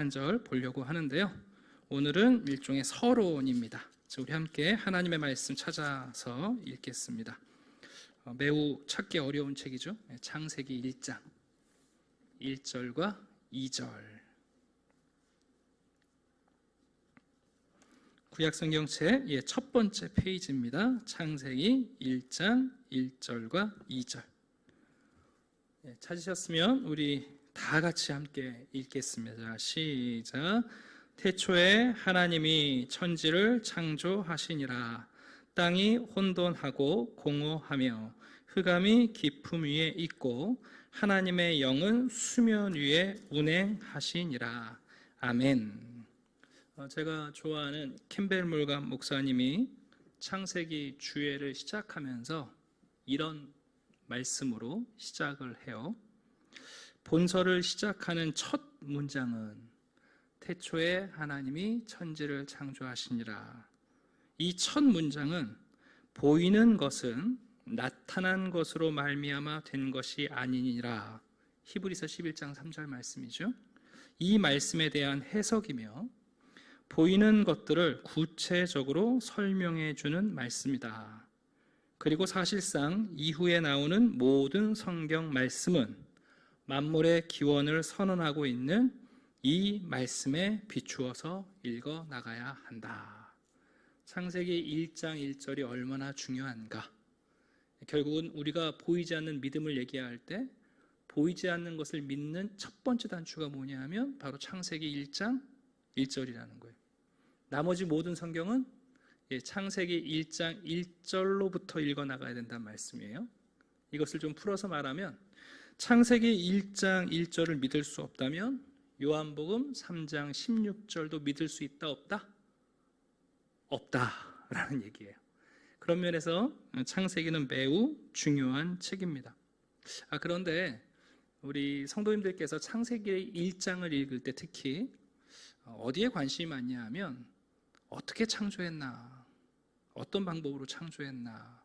한 절 보려고 하는데요. 오늘은 일종의 서론입니다. 우리 함께 하나님의 말씀 찾아서 읽겠습니다. 매우 찾기 어려운 책이죠. 창세기 1장 1절과 2절. 구약성경책 첫 번째 페이지입니다. 창세기 1장 1절과 2절. 찾으셨으면 우리 다 같이 함께 읽겠습니다. 시작. 태초에 하나님이 천지를 창조하시니라. 땅이 혼돈하고 공허하며 흑암이 깊음 위에 있고 하나님의 영은 수면 위에 운행하시니라. 아멘. 제가 좋아하는 캠벨 몰감 목사님이 창세기 주회를 시작하면서 이런 말씀으로 시작을 해요. 본서를 시작하는 첫 문장은 태초에 하나님이 천지를 창조하시니라. 이 첫 문장은 보이는 것은 나타난 것으로 말미암아 된 것이 아니니라. 히브리서 11장 3절 말씀이죠. 이 말씀에 대한 해석이며 보이는 것들을 구체적으로 설명해 주는 말씀이다. 그리고 사실상 이후에 나오는 모든 성경 말씀은 만물의 기원을 선언하고 있는 이 말씀에 비추어서 읽어 나가야 한다. 창세기 1장 1절이 얼마나 중요한가? 결국은 우리가 보이지 않는 믿음을 얘기할 때 보이지 않는 것을 믿는 첫 번째 단추가 뭐냐 하면 바로 창세기 1장 1절이라는 거예요. 나머지 모든 성경은 창세기 1장 1절로부터 읽어 나가야 된다는 말씀이에요. 이것을 좀 풀어서 말하면 창세기 1장 1절을 믿을 수 없다면 요한복음 3장 16절도 믿을 수 있다 없다? 없다라는 얘기예요. 그런 면에서 창세기는 매우 중요한 책입니다. 그런데 우리 성도님들께서 창세기 1장을 읽을 때 특히 어디에 관심이 많냐 하면 어떻게 창조했나, 어떤 방법으로 창조했나,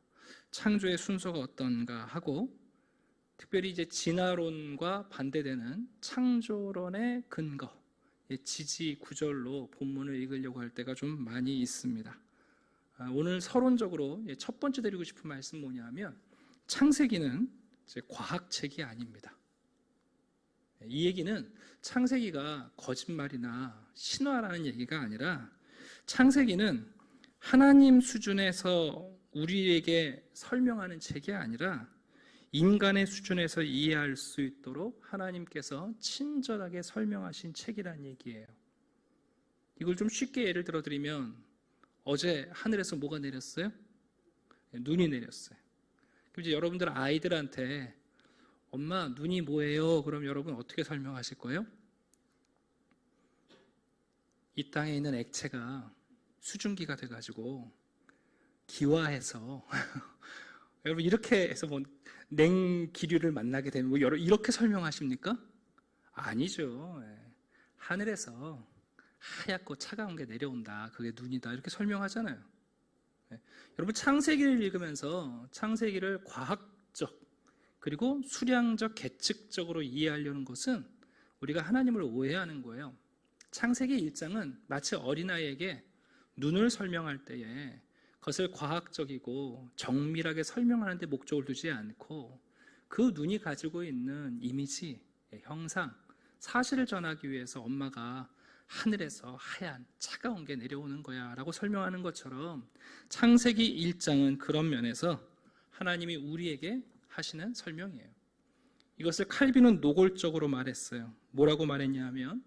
창조의 순서가 어떤가 하고, 특별히 이제 진화론과 반대되는 창조론의 근거, 지지 구절로 본문을 읽으려고 할 때가 좀 많이 있습니다. 오늘 서론적으로 첫 번째 드리고 싶은 말씀 뭐냐면 창세기는 이제 과학책이 아닙니다. 이 얘기는 창세기가 거짓말이나 신화라는 얘기가 아니라 창세기는 하나님 수준에서 우리에게 설명하는 책이 아니라 인간의 수준에서 이해할 수 있도록 하나님께서 친절하게 설명하신 책이라는 얘기예요. 이걸 좀 쉽게 예를 들어 드리면 어제 하늘에서 뭐가 내렸어요? 눈이 내렸어요. 그럼 이제 여러분들 아이들한테 엄마 눈이 뭐예요? 그럼 여러분 어떻게 설명하실 거예요? 이 땅에 있는 액체가 수증기가 돼가지고 기화해서 여러분 이렇게 해서 뭐 냉기류를 만나게 되면 뭐 이렇게 설명하십니까? 아니죠. 하늘에서 하얗고 차가운 게 내려온다. 그게 눈이다. 이렇게 설명하잖아요. 여러분 창세기를 읽으면서 창세기를 과학적 그리고 수량적 계측적으로 이해하려는 것은 우리가 하나님을 오해하는 거예요. 창세기 1장은 마치 어린아이에게 눈을 설명할 때에 그것을 과학적이고 정밀하게 설명하는 데 목적을 두지 않고 그 눈이 가지고 있는 이미지, 형상, 사실을 전하기 위해서 엄마가 하늘에서 하얀 차가운 게 내려오는 거야 라고 설명하는 것처럼 창세기 1장은 그런 면에서 하나님이 우리에게 하시는 설명이에요. 이것을 칼빈은 노골적으로 말했어요. 뭐라고 말했냐 하면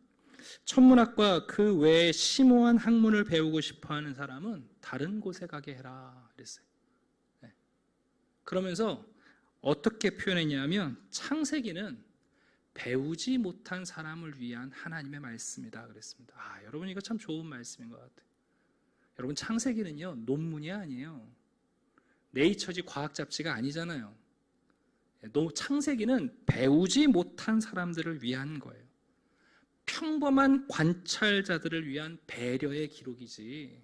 천문학과 그 외에 심오한 학문을 배우고 싶어하는 사람은 다른 곳에 가게 해라 그랬어요. 그러면서 어떻게 표현했냐면 창세기는 배우지 못한 사람을 위한 하나님의 말씀이다 그랬습니다. 여러분 이거 참 좋은 말씀인 것 같아요. 여러분 창세기는요 논문이 아니에요. 네이처지 과학 잡지가 아니잖아요. 창세기는 배우지 못한 사람들을 위한 거예요. 평범한 관찰자들을 위한 배려의 기록이지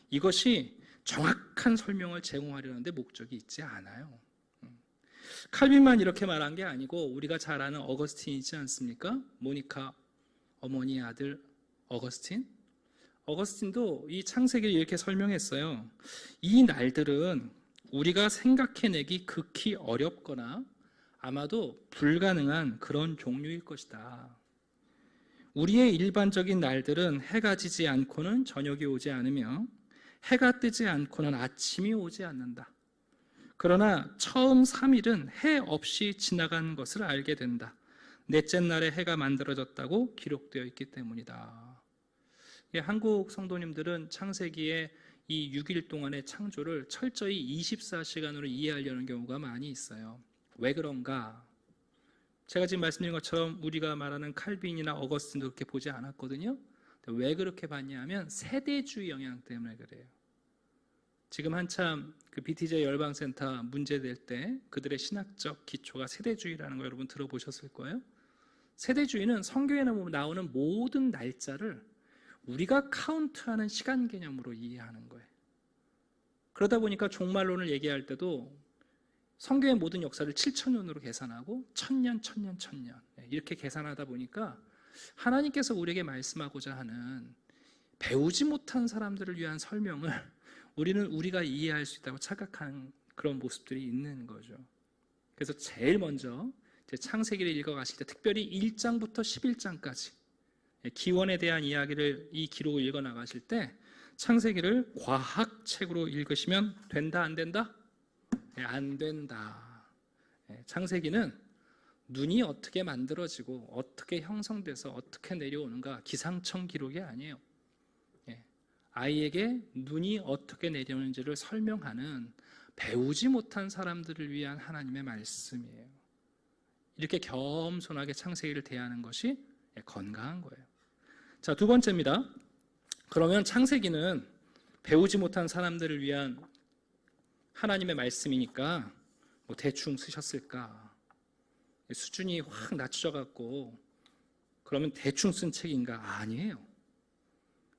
이것이 정확한 설명을 제공하려는데 목적이 있지 않아요. 칼빈만 이렇게 말한 게 아니고 우리가 잘 아는 어거스틴 있지 않습니까? 모니카 어머니의 아들 어거스틴도 이 창세기를 이렇게 설명했어요. 이 날들은 우리가 생각해내기 극히 어렵거나 아마도 불가능한 그런 종류일 것이다. 우리의 일반적인 날들은 해가 지지 않고는 저녁이 오지 않으며 해가 뜨지 않고는 아침이 오지 않는다. 그러나 처음 3일은 해 없이 지나간 것을 알게 된다. 넷째 날에 해가 만들어졌다고 기록되어 있기 때문이다. 한국 성도님들은 창세기의 이 6일 동안의 창조를 철저히 24시간으로 이해하려는 경우가 많이 있어요. 왜 그런가? 제가 지금 말씀드린 것처럼 우리가 말하는 칼빈이나 어거스틴도 그렇게 보지 않았거든요. 왜 그렇게 봤냐면 세대주의 영향 때문에 그래요. 지금 한참 그 BTJ 열방센터 문제될 때 그들의 신학적 기초가 세대주의라는 거 여러분 들어보셨을 거예요. 세대주의는 성경에 나오는 모든 날짜를 우리가 카운트하는 시간 개념으로 이해하는 거예요. 그러다 보니까 종말론을 얘기할 때도 성경의 모든 역사를 7,000년으로 계산하고 1,000년 이렇게 계산하다 보니까 하나님께서 우리에게 말씀하고자 하는 배우지 못한 사람들을 위한 설명을 우리는 우리가 이해할 수 있다고 착각하는 그런 모습들이 있는 거죠. 그래서 제일 먼저 창세기를 읽어가실 때 특별히 1장부터 11장까지 기원에 대한 이야기를 이 기록을 읽어나가실 때 창세기를 과학책으로 읽으시면 된다 안 된다? 안 된다. 창세기는 눈이 어떻게 만들어지고 어떻게 형성돼서 어떻게 내려오는가 기상청 기록이 아니에요. 아이에게 눈이 어떻게 내려오는지를 설명하는 배우지 못한 사람들을 위한 하나님의 말씀이에요. 이렇게 겸손하게 창세기를 대하는 것이 건강한 거예요. 자, 두 번째입니다. 그러면 창세기는 배우지 못한 사람들을 위한 하나님의 말씀이니까 뭐 대충 쓰셨을까? 수준이 확 낮춰져갖고 그러면 대충 쓴 책인가? 아니에요.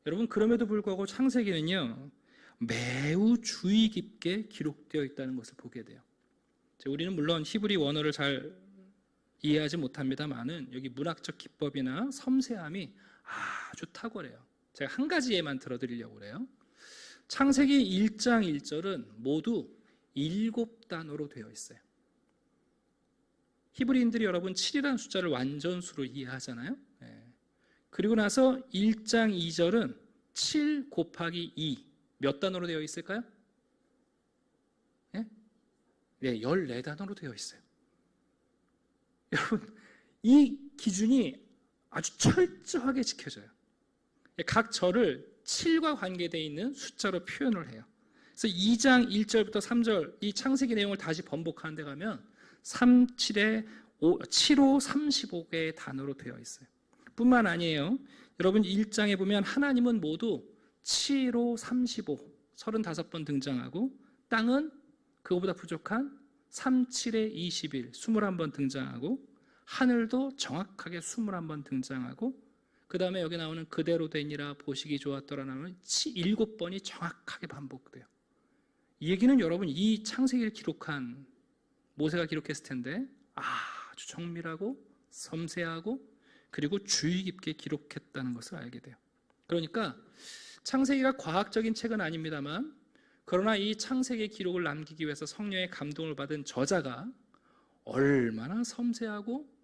여러분, 그럼에도 불구하고 창세기는요 매우 주의 깊게 기록되어 있다는 것을 보게 돼요. 우리는 물론 히브리 원어를 잘 이해하지 못합니다만은 여기 문학적 기법이나 섬세함이 아주 탁월해요. 제가 한 가지 예만 들어드리려고 그래요. 창세기 1장 1절은 모두 7단어로 되어 있어요. 히브리인들이 여러분 7이라는 숫자를 완전수로 이해하잖아요. 그리고 나서 1장 2절은 7 곱하기 2 몇 단어로 되어 있을까요? 네, 14단어로 되어 있어요. 여러분, 이 기준이 아주 철저하게 지켜져요. 각 절을 7과 관계되어 있는 숫자로 표현을 해요. 그래서 2장 1절부터 3절 이 창세기 내용을 다시 번복하는 데 가면 7호 35개의 단어로 되어 있어요. 뿐만 아니에요. 여러분 1장에 보면 하나님은 모두 7호 35 35번 등장하고 땅은 그거보다 부족한 37에 21 21번 등장하고 하늘도 정확하게 21번 등장하고 그 다음에 여기 나오는 그대로 되니라 보시기 좋았더라는 7번이 정확하게 반복돼요. 이 얘기는 여러분 이 창세기를 기록한 모세가 기록했을 텐데 아주 정밀하고 섬세하고 그리고 주의 깊게 기록했다는 것을 알게 돼요. 그러니까 창세기가 과학적인 책은 아닙니다만 그러나 이 창세기 기록을 남기기 위해서 성령의 감동을 받은 저자가 얼마나 섬세하고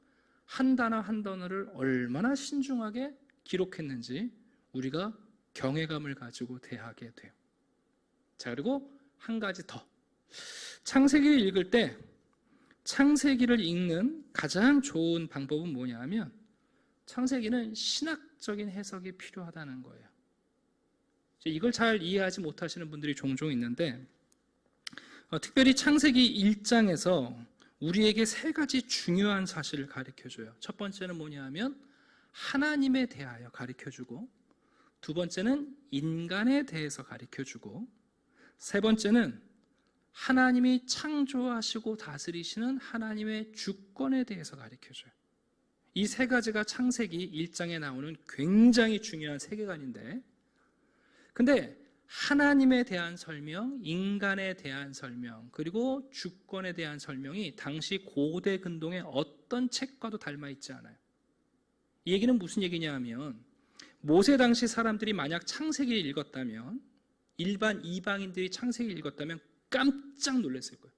한 단어 한 단어를 얼마나 신중하게 기록했는지 우리가 경외감을 가지고 대하게 돼요. 자, 그리고 한 가지 더. 창세기를 읽을 때 창세기를 읽는 가장 좋은 방법은 뭐냐 하면 창세기는 신학적인 해석이 필요하다는 거예요. 이걸 잘 이해하지 못하시는 분들이 종종 있는데 특별히 창세기 1장에서 우리에게 세 가지 중요한 사실을 가르쳐줘요. 첫 번째는 뭐냐 하면 하나님에 대하여 가르쳐주고 두 번째는 인간에 대해서 가르쳐주고 세 번째는 하나님이 창조하시고 다스리시는 하나님의 주권에 대해서 가르쳐줘요. 이 세 가지가 창세기 1장에 나오는 굉장히 중요한 세계관인데 근데 하나님에 대한 설명, 인간에 대한 설명, 그리고 주권에 대한 설명이 당시 고대 근동의 어떤 책과도 닮아 있지 않아요. 이 얘기는 무슨 얘기냐 하면 모세 당시 사람들이 만약 창세기를 읽었다면, 일반 이방인들이 창세기를 읽었다면 깜짝 놀랐을 거예요.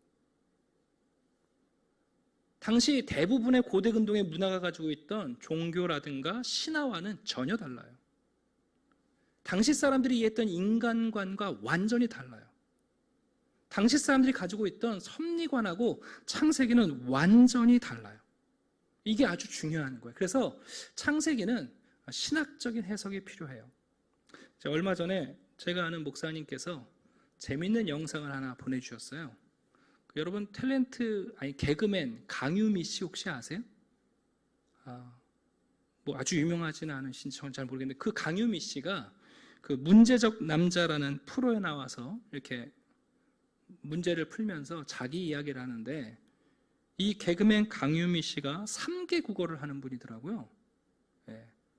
당시 대부분의 고대 근동의 문화가 가지고 있던 종교라든가 신화와는 전혀 달라요. 당시 사람들이 이해했던 인간관과 완전히 달라요. 당시 사람들이 가지고 있던 섭리관하고 창세기는 완전히 달라요. 이게 아주 중요한 거예요. 그래서 창세기는 신학적인 해석이 필요해요. 얼마 전에 제가 아는 목사님께서 재밌는 영상을 하나 보내주셨어요. 여러분 개그맨 강유미 씨 혹시 아세요? 뭐 아주 유명하지는 않으신지 잘 모르겠는데, 그 강유미 씨가 그 문제적 남자라는 프로에 나와서 이렇게 문제를 풀면서 자기 이야기를 하는데, 이 개그맨 강유미 씨가 3개 국어를 하는 분이더라고요.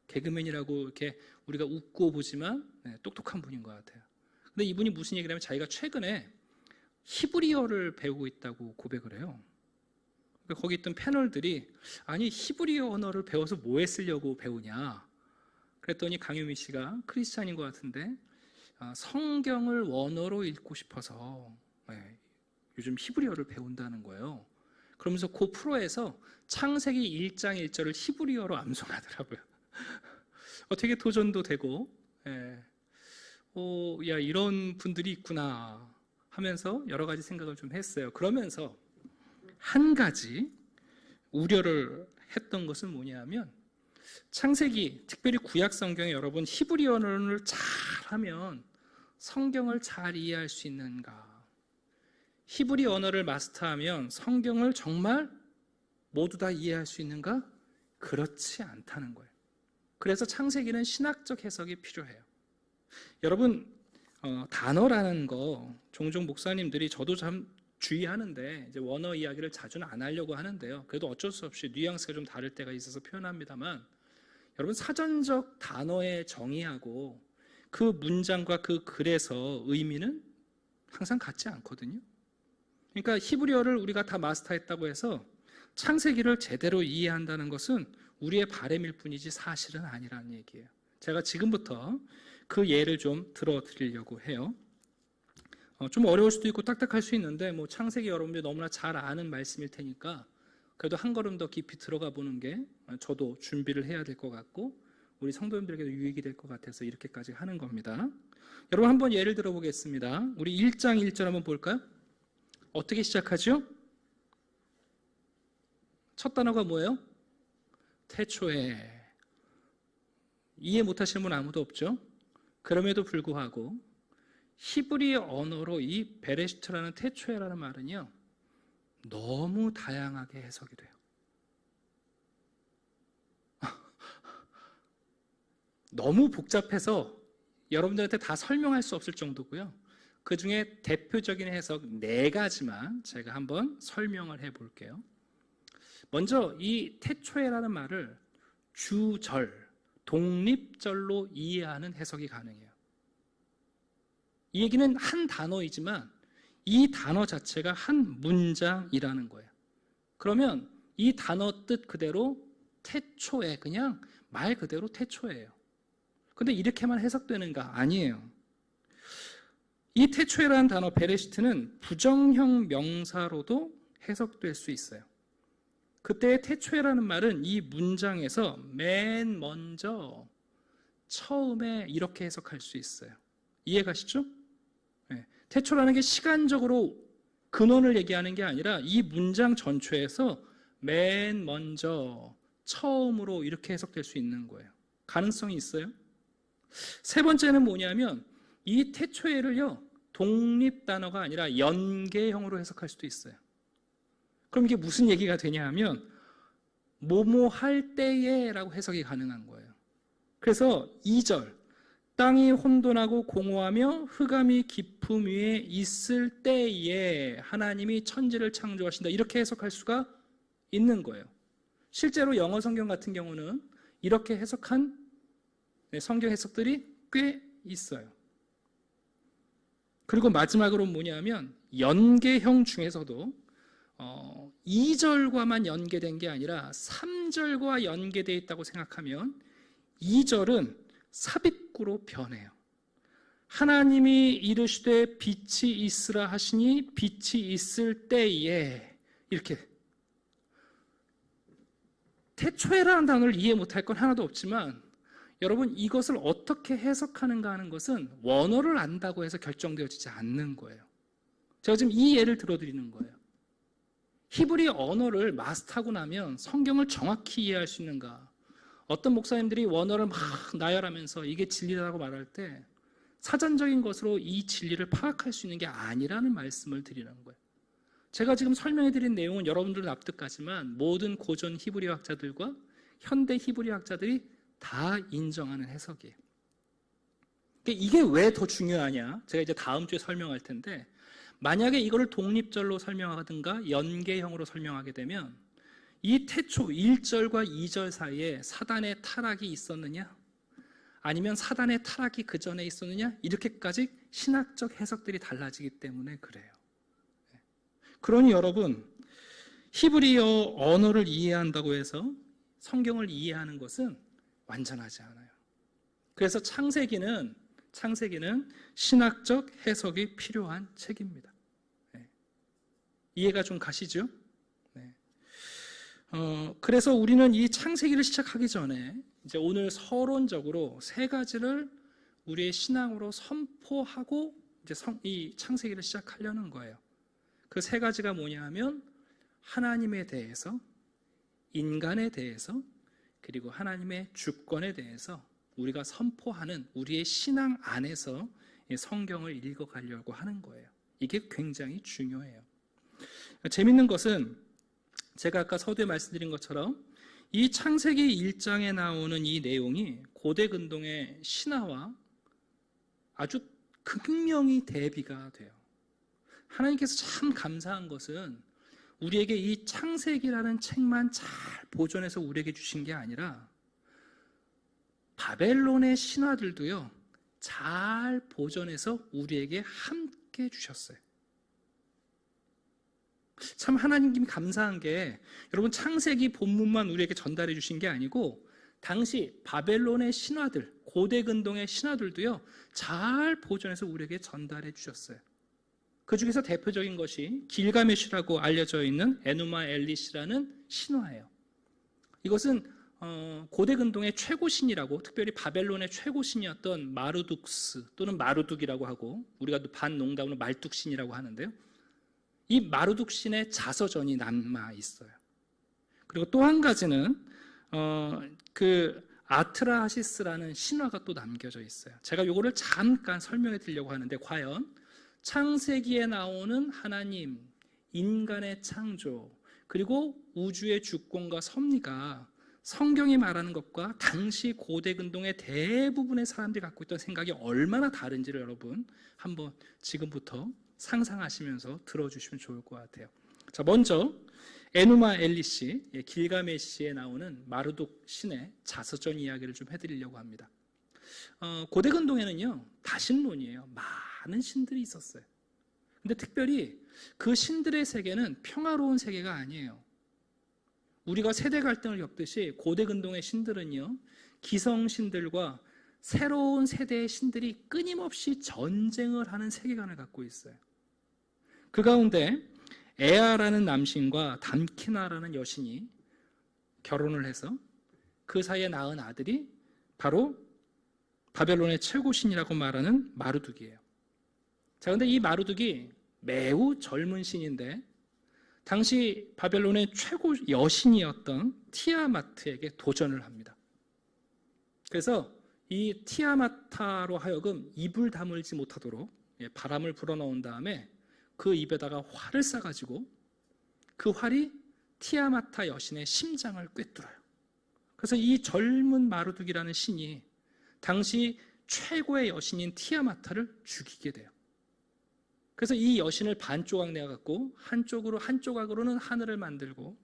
개그맨이라고 이렇게 우리가 웃고 보지만 똑똑한 분인 것 같아요. 근데 이분이 무슨 얘기를 하면 자기가 최근에 히브리어를 배우고 있다고 고백을 해요. 거기 있던 패널들이 아니 히브리어 언어를 배워서 뭐에 쓰려고 배우냐 그랬더니 강유미 씨가 크리스찬인 것 같은데 성경을 원어로 읽고 싶어서 요즘 히브리어를 배운다는 거예요. 그러면서 그 프로에서 창세기 1장 1절을 히브리어로 암송하더라고요. 되게 도전도 되고 야 이런 분들이 있구나 하면서 여러 가지 생각을 좀 했어요. 그러면서 한 가지 우려를 했던 것은 뭐냐면, 창세기, 특별히 구약 성경에 여러분 히브리어를 잘하면 성경을 잘 이해할 수 있는가? 히브리 언어를 마스터하면 성경을 정말 모두 다 이해할 수 있는가? 그렇지 않다는 거예요. 그래서 창세기는 신학적 해석이 필요해요. 여러분 단어라는 거 종종 목사님들이, 저도 참 주의하는데 이제 원어 이야기를 자주는 안 하려고 하는데요. 그래도 어쩔 수 없이 뉘앙스가 좀 다를 때가 있어서 표현합니다만, 여러분 사전적 단어의 정의하고 그 문장과 그 글에서 의미는 항상 같지 않거든요. 그러니까 히브리어를 우리가 다 마스터했다고 해서 창세기를 제대로 이해한다는 것은 우리의 바람일 뿐이지 사실은 아니라는 얘기예요. 제가 지금부터 그 예를 좀 들어드리려고 해요. 좀 어려울 수도 있고 딱딱할 수 있는데 뭐 창세기 여러분들이 너무나 잘 아는 말씀일 테니까 그래도 한 걸음 더 깊이 들어가 보는 게 저도 준비를 해야 될 것 같고 우리 성도님들에게도 유익이 될 것 같아서 이렇게까지 하는 겁니다. 여러분 한번 예를 들어 보겠습니다. 우리 1장 1절 한번 볼까요? 어떻게 시작하죠? 첫 단어가 뭐예요? 태초에. 이해 못하시는 분 아무도 없죠? 그럼에도 불구하고 히브리 언어로 이 베레시트라는 태초에라는 말은요 너무 다양하게 해석이 돼요. 너무 복잡해서 여러분들한테 다 설명할 수 없을 정도고요. 그 중에 대표적인 해석 4가지만 제가 한번 설명을 해볼게요. 먼저 이 태초에라는 말을 주절, 독립절로 이해하는 해석이 가능해요. 이 얘기는 한 단어이지만 이 단어 자체가 한 문장이라는 거예요. 그러면 이 단어 뜻 그대로 태초에, 그냥 말 그대로 태초예요. 근데 이렇게만 해석되는가? 아니에요. 이 태초에라는 단어 베레시트는 부정형 명사로도 해석될 수 있어요. 그때의 태초에라는 말은 이 문장에서 맨 먼저, 처음에 이렇게 해석할 수 있어요. 이해가시죠? 네. 태초라는 게 시간적으로 근원을 얘기하는 게 아니라 이 문장 전체에서 맨 먼저, 처음으로 이렇게 해석될 수 있는 거예요. 가능성이 있어요. 세 번째는 뭐냐면 이 태초에를요 독립 단어가 아니라 연계형으로 해석할 수도 있어요. 그럼 이게 무슨 얘기가 되냐 하면 뭐뭐 할 때에 라고 해석이 가능한 거예요. 그래서 2절 땅이 혼돈하고 공허하며 흑암이 깊음 위에 있을 때에 하나님이 천지를 창조하신다, 이렇게 해석할 수가 있는 거예요. 실제로 영어 성경 같은 경우는 이렇게 해석한 성경 해석들이 꽤 있어요. 그리고 마지막으로 뭐냐면 연계형 중에서도 2절과만 연계된 게 아니라 3절과 연계되어 있다고 생각하면 2절은 삽입구로 변해요. 하나님이 이르시되 빛이 있으라 하시니 빛이 있을 때에, 이렇게. 태초에라는 단어를 이해 못할 건 하나도 없지만 여러분, 이것을 어떻게 해석하는가 하는 것은 원어를 안다고 해서 결정되어지지 않는 거예요. 제가 지금 이 예를 들어드리는 거예요. 히브리 언어를 마스터하고 나면 성경을 정확히 이해할 수 있는가? 어떤 목사님들이 원어를 막 나열하면서 이게 진리라고 말할 때 사전적인 것으로 이 진리를 파악할 수 있는 게 아니라는 말씀을 드리는 거예요. 제가 지금 설명해드린 내용은 여러분들은 납득하지만 모든 고전 히브리학자들과 현대 히브리학자들이 다 인정하는 해석이에요. 이게 왜 더 중요하냐? 제가 이제 다음 주에 설명할 텐데, 만약에 이거를 독립절로 설명하든가 연계형으로 설명하게 되면 이 태초 1절과 2절 사이에 사단의 타락이 있었느냐? 아니면 사단의 타락이 그 전에 있었느냐? 이렇게까지 신학적 해석들이 달라지기 때문에 그래요. 그러니 여러분, 히브리어 언어를 이해한다고 해서 성경을 이해하는 것은 완전하지 않아요. 그래서 창세기는 신학적 해석이 필요한 책입니다. 이해가 좀 가시죠? 그래서 우리는 이 창세기를 시작하기 전에 이제 오늘 서론적으로 세 가지를 우리의 신앙으로 선포하고 이제 이 창세기를 시작하려는 거예요. 그 세 가지가 뭐냐 하면 하나님에 대해서, 인간에 대해서, 그리고 하나님의 주권에 대해서 우리가 선포하는 우리의 신앙 안에서 성경을 읽어가려고 하는 거예요. 이게 굉장히 중요해요. 재밌는 것은 제가 아까 서두에 말씀드린 것처럼 이 창세기 1장에 나오는 이 내용이 고대 근동의 신화와 아주 극명히 대비가 돼요. 하나님께서 참 감사한 것은 우리에게 이 창세기라는 책만 잘 보존해서 우리에게 주신 게 아니라 바벨론의 신화들도요, 잘 보존해서 우리에게 함께 주셨어요. 참 하나님께 감사한 게, 여러분, 창세기 본문만 우리에게 전달해 주신 게 아니고 당시 바벨론의 신화들, 고대 근동의 신화들도요, 잘 보존해서 우리에게 전달해 주셨어요. 그 중에서 대표적인 것이 길가메시라고 알려져 있는 에누마 엘리시라는 신화예요. 이것은 고대 근동의 최고신이라고, 특별히 바벨론의 최고신이었던 마르둑스 또는 마루둑이라고 하고, 우리가 반농담으로 말뚝신이라고 하는데요, 이 마루둑신의 자서전이 남아 있어요. 그리고 또 한 가지는 그 아트라하시스라는 신화가 또 남겨져 있어요. 제가 이거를 잠깐 설명해 드리려고 하는데, 과연 창세기에 나오는 하나님, 인간의 창조, 그리고 우주의 주권과 섭리가 성경이 말하는 것과 당시 고대 근동의 대부분의 사람들이 갖고 있던 생각이 얼마나 다른지를 여러분 한번 지금부터 상상하시면서 들어주시면 좋을 것 같아요. 자, 먼저 에누마 엘리시, 길가메시에 나오는 마르둑 신의 자서전 이야기를 좀 해드리려고 합니다. 고대 근동에는요, 다신론이에요. 많은 신들이 있었어요. 근데 특별히 그 신들의 세계는 평화로운 세계가 아니에요. 우리가 세대 갈등을 겪듯이 고대 근동의 신들은요, 기성신들과 새로운 세대의 신들이 끊임없이 전쟁을 하는 세계관을 갖고 있어요. 그 가운데 에아라는 남신과 담키나라는 여신이 결혼을 해서 그 사이에 낳은 아들이 바로 바벨론의 최고신이라고 말하는 마르둑이에요. 자, 근데 이 마르둑이 매우 젊은 신인데 당시 바벨론의 최고 여신이었던 티아마트에게 도전을 합니다. 그래서 이 티아마타로 하여금 입을 다물지 못하도록 바람을 불어넣은 다음에 그 입에다가 활을 쏴가지고 그 활이 티아마타 여신의 심장을 꿰뚫어요. 그래서 이 젊은 마르둑이라는 신이 당시 최고의 여신인 티아마타를 죽이게 돼요. 그래서 이 여신을 반 조각 내갖고 한 조각으로는 하늘을 만들고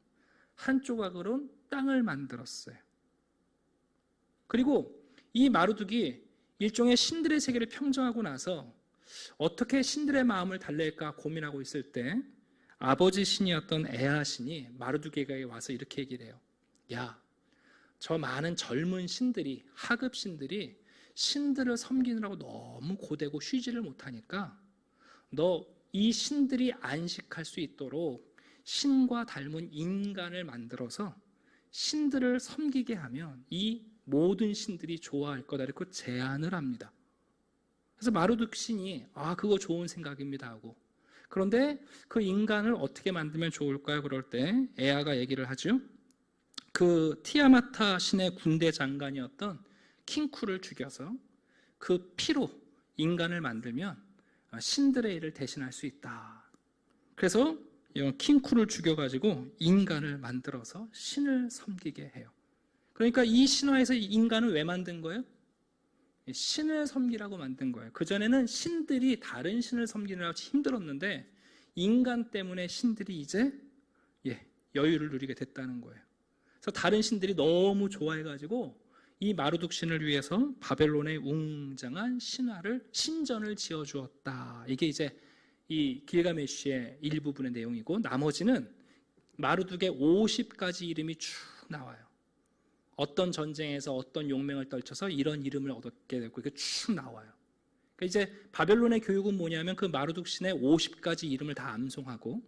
한 조각으로는 땅을 만들었어요. 그리고 이 마르둑이 일종의 신들의 세계를 평정하고 나서 어떻게 신들의 마음을 달랠까 고민하고 있을 때 아버지 신이었던 에아 신이 마르두게가에 와서 이렇게 얘기를 해요. 야, 저 많은 젊은 신들이, 하급 신들이 신들을 섬기느라고 너무 고되고 쉬지를 못하니까 너 이 신들이 안식할 수 있도록 신과 닮은 인간을 만들어서 신들을 섬기게 하면 이 모든 신들이 좋아할 거다, 이렇게 제안을 합니다. 그래서 마르둑 신이 그거 좋은 생각입니다 하고, 그런데 그 인간을 어떻게 만들면 좋을까요? 그럴 때 에아가 얘기를 하죠. 그 티아마타 신의 군대 장관이었던 킹쿠를 죽여서 그 피로 인간을 만들면 신들의 일을 대신할 수 있다. 그래서 킹쿠를 죽여가지고 인간을 만들어서 신을 섬기게 해요. 그러니까 이 신화에서 인간을 왜 만든 거예요? 신을 섬기라고 만든 거예요. 그전에는 신들이 다른 신을 섬기느라고 힘들었는데 인간 때문에 신들이 이제 여유를 누리게 됐다는 거예요. 그래서 다른 신들이 너무 좋아해가지고 이 마르둑 신을 위해서 바벨론의 웅장한 신전을 지어주었다. 이게 이제 이 길가메시의 일부분의 내용이고, 나머지는 마르둑의 50가지 이름이 쭉 나와요. 어떤 전쟁에서 어떤 용맹을 떨쳐서 이런 이름을 얻게 되고, 이게 쭉 나와요. 그러니까 이제 바벨론의 교육은 뭐냐면 그 마르둑 신의 50가지 이름을 다 암송하고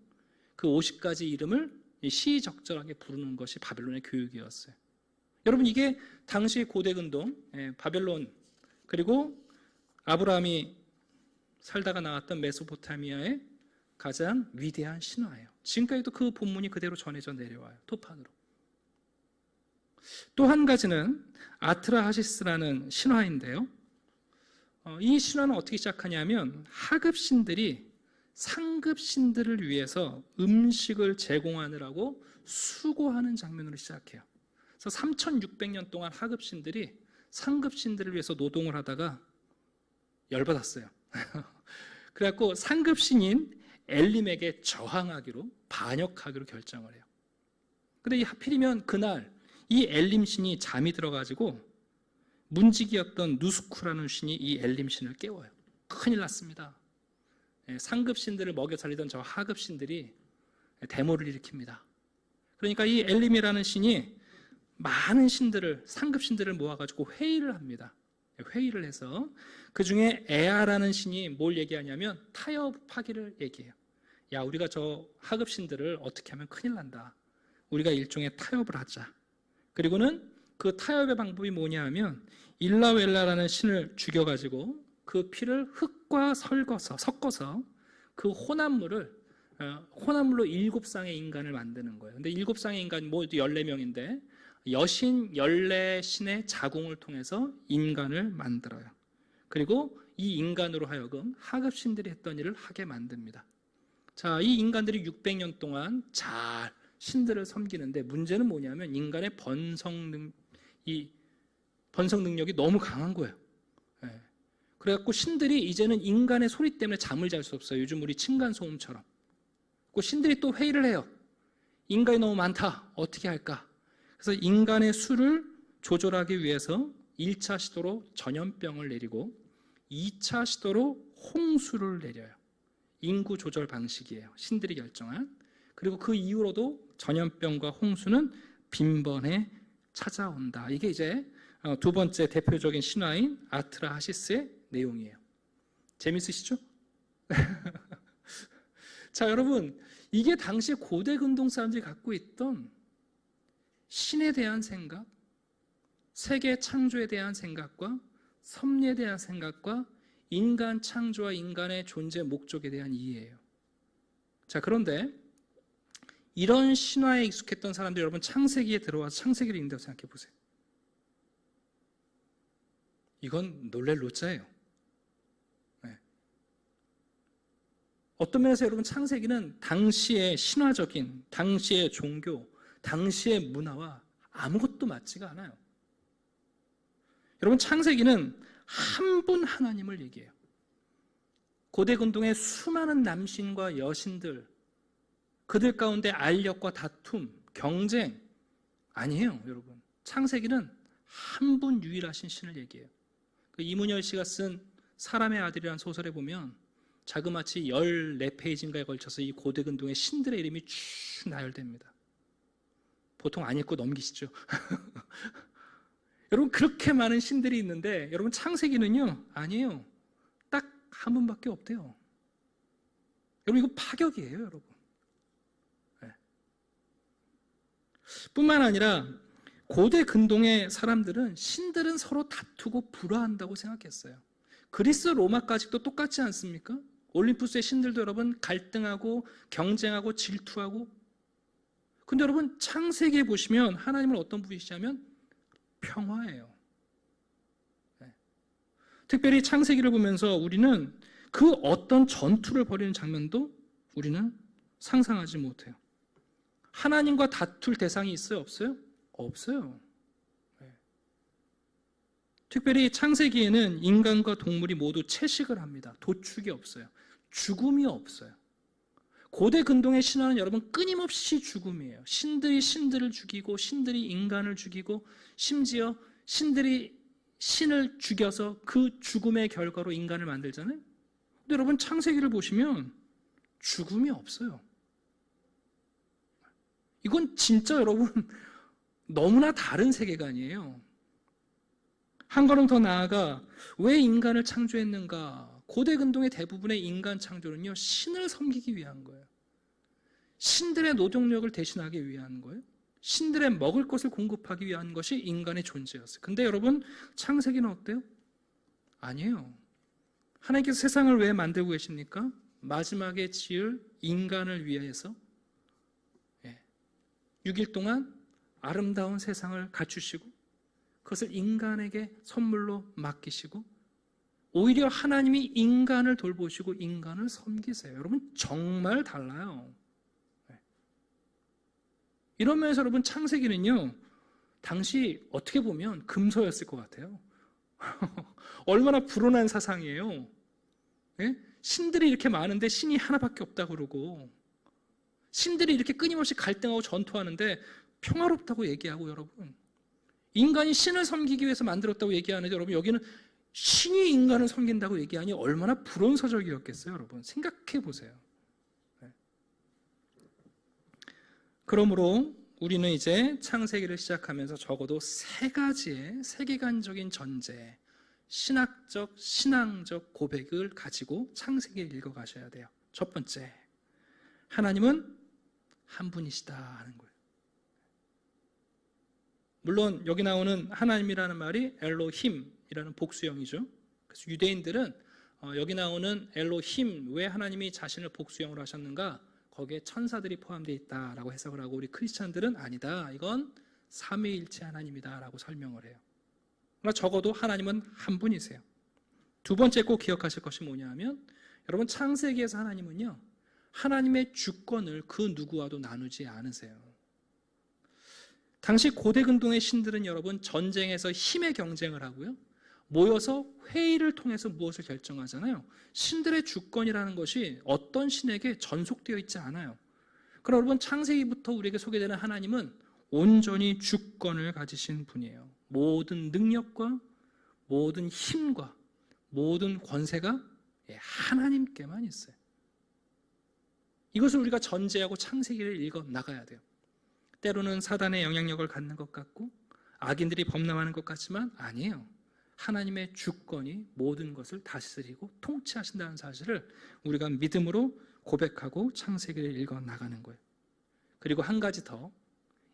그 50가지 이름을 시의적절하게 부르는 것이 바벨론의 교육이었어요. 여러분, 이게 당시 고대 근동 바벨론, 그리고 아브라함이 살다가 나왔던 메소포타미아의 가장 위대한 신화예요. 지금까지도 그 본문이 그대로 전해져 내려와요. 토판으로. 또 한 가지는 아트라하시스라는 신화인데요. 이 신화는 어떻게 시작하냐면 하급 신들이 상급 신들을 위해서 음식을 제공하느라고 수고하는 장면으로 시작해요. 그래서 3600년 동안 하급 신들이 상급 신들을 위해서 노동을 하다가 열받았어요. 그래갖고 상급 신인 엘림에게 저항하기로, 반역하기로 결정을 해요. 근데 하필이면 그날 이 엘림 신이 잠이 들어가지고 문지기였던 누스쿠라는 신이 이 엘림 신을 깨워요. 큰일 났습니다. 상급 신들을 먹여 살리던 저 하급 신들이 데모를 일으킵니다. 그러니까 이 엘림이라는 신이 많은 신들을, 상급 신들을 모아가지고 회의를 합니다. 회의를 해서 그 중에 에아라는 신이 뭘 얘기하냐면 타협하기를 얘기해요. 야, 우리가 저 하급 신들을 어떻게 하면 큰일 난다. 우리가 일종의 타협을 하자. 그리고는 그 타협의 방법이 뭐냐 하면 일라웰라라는 신을 죽여가지고 그 피를 흙과 섞어서 그 혼합물로 7쌍의 인간을 만드는 거예요. 근데 7쌍의 인간 모두 14명인데 여신 14신의 자궁을 통해서 인간을 만들어요. 그리고 이 인간으로 하여금 하급신들이 했던 일을 하게 만듭니다. 자, 이 인간들이 600년 동안 잘 신들을 섬기는데 문제는 뭐냐면 인간의 번성 능력이 너무 강한 거예요. 그래갖고 신들이 이제는 인간의 소리 때문에 잠을 잘 수 없어요. 요즘 우리 층간소음처럼. 그 신들이 또 회의를 해요. 인간이 너무 많다. 어떻게 할까? 그래서 인간의 수를 조절하기 위해서 1차 시도로 전염병을 내리고 2차 시도로 홍수를 내려요. 인구 조절 방식이에요. 신들이 결정한. 그리고 그 이후로도 전염병과 홍수는 빈번해 찾아온다. 이게 이제 두 번째 대표적인 신화인 아트라하시스의 내용이에요. 재밌으시죠? 자, 여러분, 이게 당시 고대 근동 사람들이 갖고 있던 신에 대한 생각, 세계 창조에 대한 생각과 섭리에 대한 생각과 인간 창조와 인간의 존재 목적에 대한 이해예요. 자, 그런데 이런 신화에 익숙했던 사람들이 여러분 창세기에 들어와서 창세기를 읽는다고 생각해 보세요. 이건 놀랄 노자예요. 어떤 면에서 여러분 창세기는 당시의 신화적인, 당시의 종교, 당시의 문화와 아무것도 맞지가 않아요. 여러분 창세기는 한 분 하나님을 얘기해요. 고대 근동의 수많은 남신과 여신들, 그들 가운데 알력과 다툼, 경쟁 아니에요, 여러분. 창세기는 한 분 유일하신 신을 얘기해요. 이문열 씨가 쓴 사람의 아들이라는 소설에 보면 자그마치 14페이지인가에 걸쳐서 이 고대근동의 신들의 이름이 쭉 나열됩니다. 보통 안 읽고 넘기시죠? 여러분, 그렇게 많은 신들이 있는데 여러분, 창세기는요, 아니에요. 딱 한 분밖에 없대요. 여러분, 이거 파격이에요, 여러분. 네. 뿐만 아니라 고대 근동의 사람들은 신들은 서로 다투고 불화한다고 생각했어요. 그리스 로마까지도 똑같지 않습니까? 올림푸스의 신들도 여러분 갈등하고 경쟁하고 질투하고. 근데 여러분, 창세기에 보시면 하나님은 어떤 분이시냐면 평화예요. 네. 특별히 창세기를 보면서 우리는 그 어떤 전투를 벌이는 장면도 우리는 상상하지 못해요. 하나님과 다툴 대상이 있어요? 없어요? 없어요. 네. 특별히 창세기에는 인간과 동물이 모두 채식을 합니다. 도축이 없어요. 죽음이 없어요. 고대 근동의 신화는 여러분 끊임없이 죽음이에요. 신들이 신들을 죽이고 신들이 인간을 죽이고 심지어 신들이 신을 죽여서 그 죽음의 결과로 인간을 만들잖아요. 근데 여러분, 창세기를 보시면 죽음이 없어요. 이건 진짜 여러분 너무나 다른 세계관이에요. 한 걸음 더 나아가 왜 인간을 창조했는가? 고대 근동의 대부분의 인간 창조는요, 신을 섬기기 위한 거예요. 신들의 노동력을 대신하기 위한 거예요. 신들의 먹을 것을 공급하기 위한 것이 인간의 존재였어요. 근데 여러분, 창세기는 어때요? 아니에요. 하나님께서 세상을 왜 만들고 계십니까? 마지막에 지을 인간을 위해서 6일 동안 아름다운 세상을 갖추시고 그것을 인간에게 선물로 맡기시고 오히려 하나님이 인간을 돌보시고 인간을 섬기세요. 여러분, 정말 달라요. 이런 면에서 여러분, 창세기는요, 당시 어떻게 보면 금서였을 것 같아요. 얼마나 불온한 사상이에요. 예? 신들이 이렇게 많은데 신이 하나밖에 없다 그러고, 신들이 이렇게 끊임없이 갈등하고 전투하는데 평화롭다고 얘기하고, 여러분, 인간이 신을 섬기기 위해서 만들었다고 얘기하는데, 여러분, 여기는 신이 인간을 섬긴다고 얘기하니 얼마나 불온서적이었겠어요, 여러분. 생각해 보세요. 그러므로 우리는 이제 창세기를 시작하면서 적어도 세 가지의 세계관적인 전제, 신학적, 신앙적 고백을 가지고 창세기를 읽어가셔야 돼요. 첫 번째, 하나님은 한 분이시다 하는 거예요. 물론 여기 나오는 하나님이라는 말이 엘로힘이라는 복수형이죠. 그래서 유대인들은 여기 나오는 엘로힘, 왜 하나님이 자신을 복수형으로 하셨는가? 거기에 천사들이 포함되어 있다라고 해석을 하고, 우리 크리스찬들은 아니다, 이건 삼위일체 하나님이다 라고 설명을 해요. 그러나 적어도 하나님은 한 분이세요. 두 번째 꼭 기억하실 것이 뭐냐면, 여러분, 창세기에서 하나님은요, 하나님의 주권을 그 누구와도 나누지 않으세요. 당시 고대 근동의 신들은 여러분 전쟁에서 힘의 경쟁을 하고요, 모여서 회의를 통해서 무엇을 결정하잖아요. 신들의 주권이라는 것이 어떤 신에게 전속되어 있지 않아요. 그럼 여러분, 창세기부터 우리에게 소개되는 하나님은 온전히 주권을 가지신 분이에요. 모든 능력과 모든 힘과 모든 권세가 하나님께만 있어요. 이것을 우리가 전제하고 창세기를 읽어 나가야 돼요. 때로는 사단의 영향력을 갖는 것 같고 악인들이 범람하는 것 같지만 아니에요. 하나님의 주권이 모든 것을 다스리고 통치하신다는 사실을 우리가 믿음으로 고백하고 창세기를 읽어 나가는 거예요. 그리고 한 가지 더,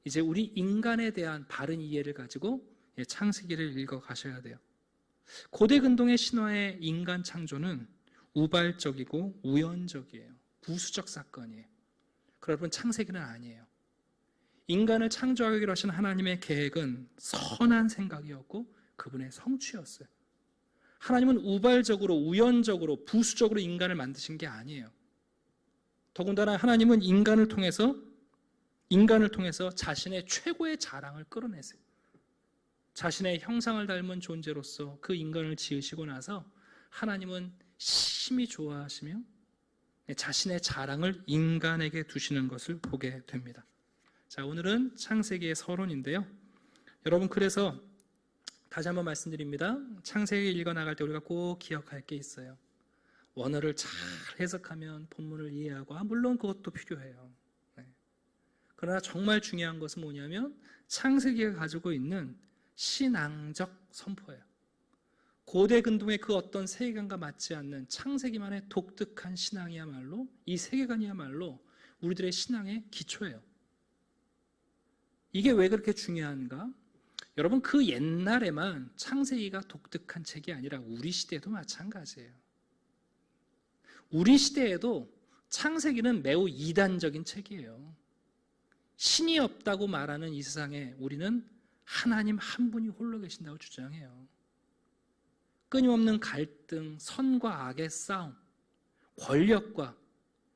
이제 우리 인간에 대한 바른 이해를 가지고 창세기를 읽어 가셔야 돼요. 고대 근동의 신화의 인간 창조는 우발적이고 우연적이에요. 부수적 사건이에요. 그러면 창세기는 아니에요. 인간을 창조하기로 하신 하나님의 계획은 선한 생각이었고 그분의 성취였어요. 하나님은 우발적으로, 우연적으로, 부수적으로 인간을 만드신 게 아니에요. 더군다나 하나님은 인간을 통해서 자신의 최고의 자랑을 끌어내세요. 자신의 형상을 닮은 존재로서 그 인간을 지으시고 나서 하나님은 심히 좋아하시며 자신의 자랑을 인간에게 두시는 것을 보게 됩니다. 자, 오늘은 창세기의 서론인데요. 여러분, 그래서 다시 한번 말씀드립니다. 창세기 읽어 나갈 때 우리가 꼭 기억할 게 있어요. 원어를 잘 해석하면 본문을 이해하고, 물론 그것도 필요해요. 네. 그러나 정말 중요한 것은 뭐냐면 창세기가 가지고 있는 신앙적 선포예요. 고대 근동의 그 어떤 세계관과 맞지 않는 창세기만의 독특한 신앙이야말로, 이 세계관이야말로 우리들의 신앙의 기초예요. 이게 왜 그렇게 중요한가? 여러분, 그 옛날에만 창세기가 독특한 책이 아니라 우리 시대도 마찬가지예요. 우리 시대에도 창세기는 매우 이단적인 책이에요. 신이 없다고 말하는 이 세상에 우리는 하나님 한 분이 홀로 계신다고 주장해요. 끊임없는 갈등, 선과 악의 싸움, 권력과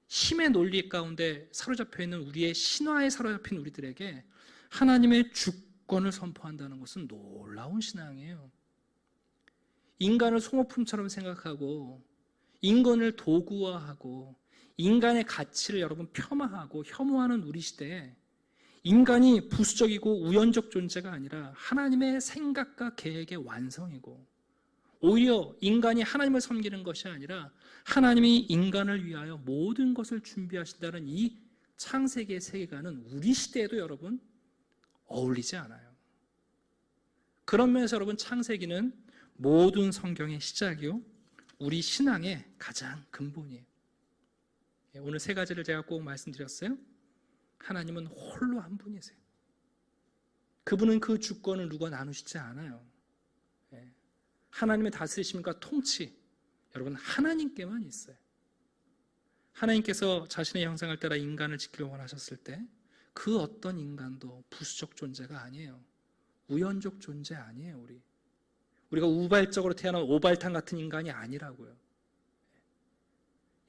힘의 논리 가운데 사로잡혀 있는 우리의 신화에 사로잡힌 우리들에게 하나님의 주권을 선포한다는 것은 놀라운 신앙이에요. 인간을 소모품처럼 생각하고 인간을 도구화하고 인간의 가치를 여러분 폄하하고 혐오하는 우리 시대에 인간이 부수적이고 우연적 존재가 아니라 하나님의 생각과 계획의 완성이고, 오히려 인간이 하나님을 섬기는 것이 아니라 하나님이 인간을 위하여 모든 것을 준비하신다는 이 창세기의 세계관은 우리 시대에도 여러분 어울리지 않아요. 그런 면에서 여러분 창세기는 모든 성경의 시작이요, 우리 신앙의 가장 근본이에요. 오늘 세 가지를 제가 꼭 말씀드렸어요. 하나님은 홀로 한 분이세요. 그분은 그 주권을 누가 나누시지 않아요. 하나님의 다스리심과 통치, 여러분 하나님께만 있어요. 하나님께서 자신의 형상을 따라 인간을 짓기를 원하셨을 때 그 어떤 인간도 부수적 존재가 아니에요. 우연적 존재 아니에요. 우리가 우발적으로 태어난 오발탄 같은 인간이 아니라고요.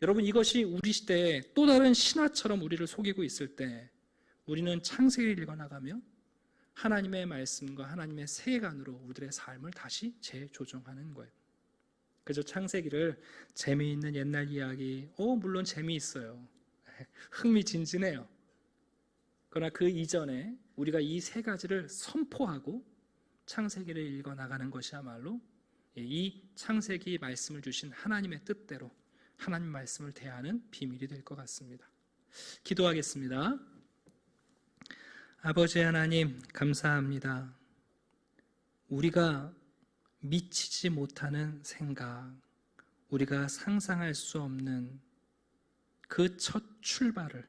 여러분, 이것이 우리 시대에 또 다른 신화처럼 우리를 속이고 있을 때 우리는 창세기를 읽어나가며 하나님의 말씀과 하나님의 세계관으로 우리들의 삶을 다시 재조정하는 거예요. 그래서 창세기를 재미있는 옛날 이야기, 물론 재미있어요. 흥미진진해요. 그러나 그 이전에 우리가 이 세 가지를 선포하고 창세기를 읽어나가는 것이야말로 이 창세기 말씀을 주신 하나님의 뜻대로 하나님 말씀을 대하는 비밀이 될 것 같습니다. 기도하겠습니다. 아버지 하나님, 감사합니다. 우리가 미치지 못하는 생각, 우리가 상상할 수 없는 그 첫 출발을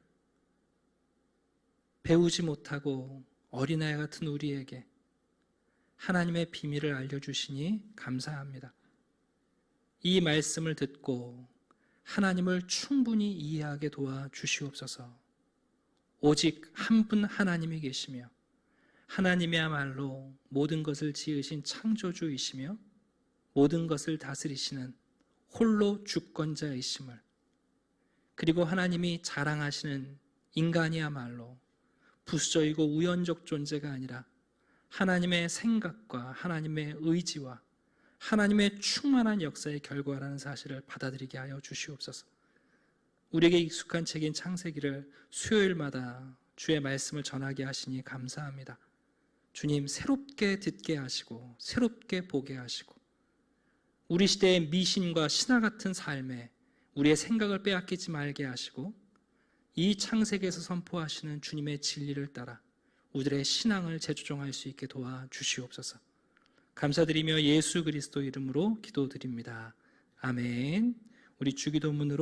배우지 못하고 어린아이 같은 우리에게 하나님의 비밀을 알려주시니 감사합니다. 이 말씀을 듣고 하나님을 충분히 이해하게 도와주시옵소서. 오직 한 분 하나님이 계시며 하나님이야말로 모든 것을 지으신 창조주이시며 모든 것을 다스리시는 홀로 주권자이심을, 그리고 하나님이 자랑하시는 인간이야말로 부수적이고 우연적 존재가 아니라 하나님의 생각과 하나님의 의지와 하나님의 충만한 역사의 결과라는 사실을 받아들이게 하여 주시옵소서. 우리에게 익숙한 책인 창세기를 수요일마다 주의 말씀을 전하게 하시니 감사합니다. 주님, 새롭게 듣게 하시고 새롭게 보게 하시고 우리 시대의 미신과 신화 같은 삶에 우리의 생각을 빼앗기지 말게 하시고 이 창세기에서 선포하시는 주님의 진리를 따라 우리들의 신앙을 재조정할 수 있게 도와주시옵소서. 감사드리며 예수 그리스도 이름으로 기도드립니다. 아멘. 우리 주기도문으로